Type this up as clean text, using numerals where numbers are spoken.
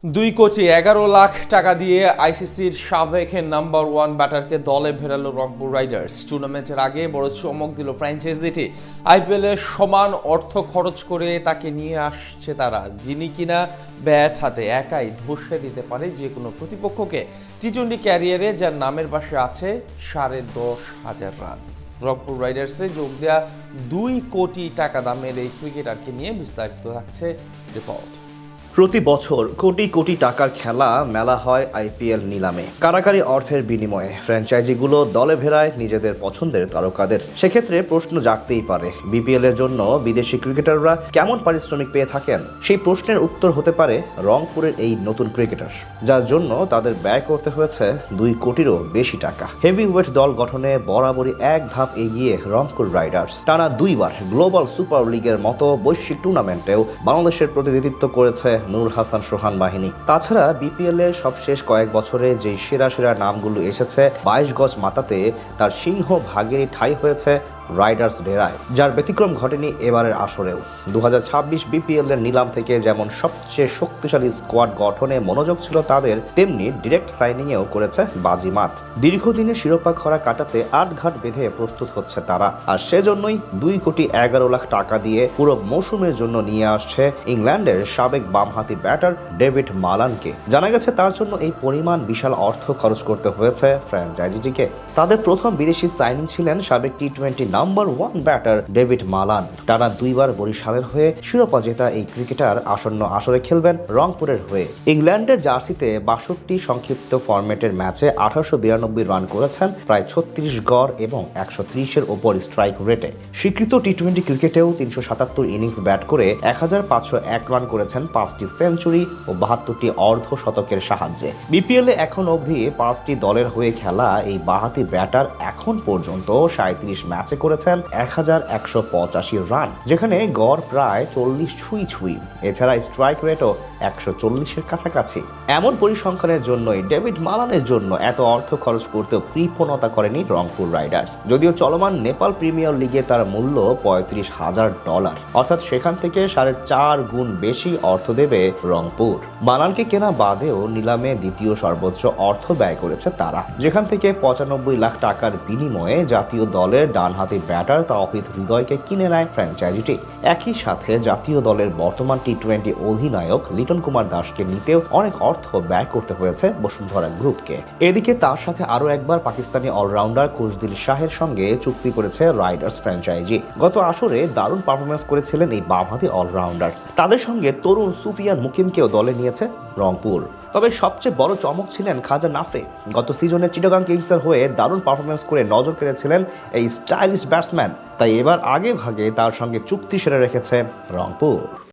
2,11,00,000 টাকা দিয়ে আইসিসির সাবেক নাম্বার 1 ব্যাটারকে দলে ফেরালো রংপুর রাইডার্স। টুর্নামেন্টের আগে বড় চমক দিল ফ্র্যাঞ্চাইজিটি। আইপিএলে সমান অর্থ খরচ করে তাকে নিয়ে আসছে তারা, যিনি কিনা ব্যাট হাতে একাই ধসে দিতে পারে যে কোনো প্রতিপক্ষকে। টি-20 ক্যারিয়ারে যার নামের পাশে আছে 10,500 রান। রংপুর রাইডার্সে যোগ দেওয়া 2 কোটি টাকা দামের এই ক্রিকেটারকে নিয়ে বিস্তারিত থাকছে রিপোর্ট। প্রতি বছর কোটি কোটি টাকার খেলা মেলা হয় আইপিএল নিলামে। কারাকারি অর্থের বিনিময়ে ফ্র্যাঞ্চাইজিগুলো দলে ভেড়ায় নিজেদের পছন্দের তারকাদের। সেক্ষেত্রে প্রশ্ন জাগতেই পারে, বিপিএল এর জন্য বিদেশি ক্রিকেটাররা কেমন পারিশ্রমিক পেয়ে থাকেন? সেই প্রশ্নের উত্তর হতে পারে রংপুরের এই নতুন ক্রিকেটার, যার জন্য তাদের ব্যয় করতে হয়েছে 2 কোটিরও বেশি টাকা। হেভিওয়েট দল গঠনে বরাবরই এক ধাপ এগিয়ে রংপুর রাইডার্স। টানা 2 বার গ্লোবাল সুপার লিগের মতো বৈশ্বিক টুর্নামেন্টেও বাংলাদেশের প্রতিনিধিত্ব করেছে নূর হাসান সোহান বাহিনী। তাছাড়া বিপিএল এর সবশেষ কয়েক বছরে যে সেরা সেরা নামগুলো এসেছে, 22 গজ মাতাতে তার সিংহ ভাগেরই ঠাঁই হয়েছে রাইডার্স ডেরায়, যার ব্যতিক্রম ঘটেনি এবারের আসরেও। 2026 বিপিএল এর নিলাম থেকে যেমন সবচেয়ে শক্তিশালী স্কোয়াড গঠনে মনোযোগ ছিল তাদের, তেমনি ডিরেক্ট সাইনিংয়েও করেছে বাজিমাত। দীর্ঘদিনের শিরোপা খরা কাটাতে আটঘাট বেঁধে প্রস্তুত হচ্ছে তারা, আর সেজন্যই 2,11,00,000 টাকা দিয়ে পুরো মৌসুমের জন্য নিয়ে আসছে ইংল্যান্ডের সাবেক বামহাতি ব্যাটার ডেভিড মালানকে। জানা গেছে তার জন্য এই পরিমাণ বিশাল অর্থ খরচ করতে হয়েছে ফ্র্যাঞ্চাইজিটিকে। তাদের প্রথম বিদেশি সাইনিং ছিলেন সাবেক টি-20 নাম্বার 1 ব্যাটার ডেভিড মালান। টানা 2 বার বরিশালের হয়ে শিরোপা জেতা এই ক্রিকেটার আসন্ন আসরে খেলবেন রংপুরের হয়ে। ইংল্যান্ডের জার্সিতে 62 সংক্ষিপ্ত ফরম্যাটের ম্যাচে 1892 রান করেছেন, প্রায় 36 গড় এবং 130-এর ওপর স্ট্রাইক রেটে। স্বীকৃত টি-20 ক্রিকেটেও 377 ইনিংস ব্যাট করে 1501 রান করেছেন, 5টি সেঞ্চুরি ও 72টি অর্ধ শতকের সাহায্যে। বিপিএলে এখন অবধি 5টি দলের হয়ে খেলা এই বাঁহাতি ব্যাটার এখন পর্যন্ত 37 ম্যাচে করেছেন 1185 রান, যেখানে গড় প্রায় 40 ছুঁই। এছাড়া স্ট্রাইক রেটও 140-এর কাছাকাছি। এমন পরিসংখ্যানের জন্যই ডেভিড মালানের জন্য এত অর্থ খরচ করতেও কৃপণতা করেনি রংপুর রাইডার্স। যদিও চলমান নেপাল প্রিমিয়ার লিগে তার মূল্য $35,000, অর্থাৎ সেখান থেকে 4.5 গুণ বেশি অর্থ দেবে রংপুর। মালানকে কেনা বাদেও নিলামে দ্বিতীয় সর্বোচ্চ অর্থ ব্যয় করেছে তারা, যেখান থেকে 95 লাখ টাকার বিনিময়ে জাতীয় দলের ডানহাতি ব্যাটার তাওহিদ হৃদয়কে কিনে নেয় ফ্র্যাঞ্চাইজিটি। একই সাথে জাতীয় দলের বর্তমান টি-20 অধিনায়ক লিটন কুমার দাসকে নিতেও অনেক অর্থ ব্যয় করতে হয়েছে বসুন্ধরা গ্রুপকে। এদিকে তার সাথে আরও একবার পাকিস্তানি অলরাউন্ডার খুশদিল শাহের সঙ্গে চুক্তি করেছে রাইডার্স ফ্র্যাঞ্চাইজি। গত আসরে দারুণ পারফরমেন্স করেছিলেন এই বামহাতি অলরাউন্ডার। তাদের সঙ্গে তরুণ সুফিয়ান মুকিমকেও দলে নিয়েছে রংপুর। তবে সবচেয়ে বড় চমক ছিলেন খাজা নাফে। গত সিজনে চিটাগাং কিংসের হয়ে দারুণ পারফরমেন্স করে নজর কেড়েছিলেন এই স্টাইলিশ ব্যাটসম্যান, তাই এবার আগে ভাগে তার সঙ্গে চুক্তি সেরে রেখেছে রংপুর।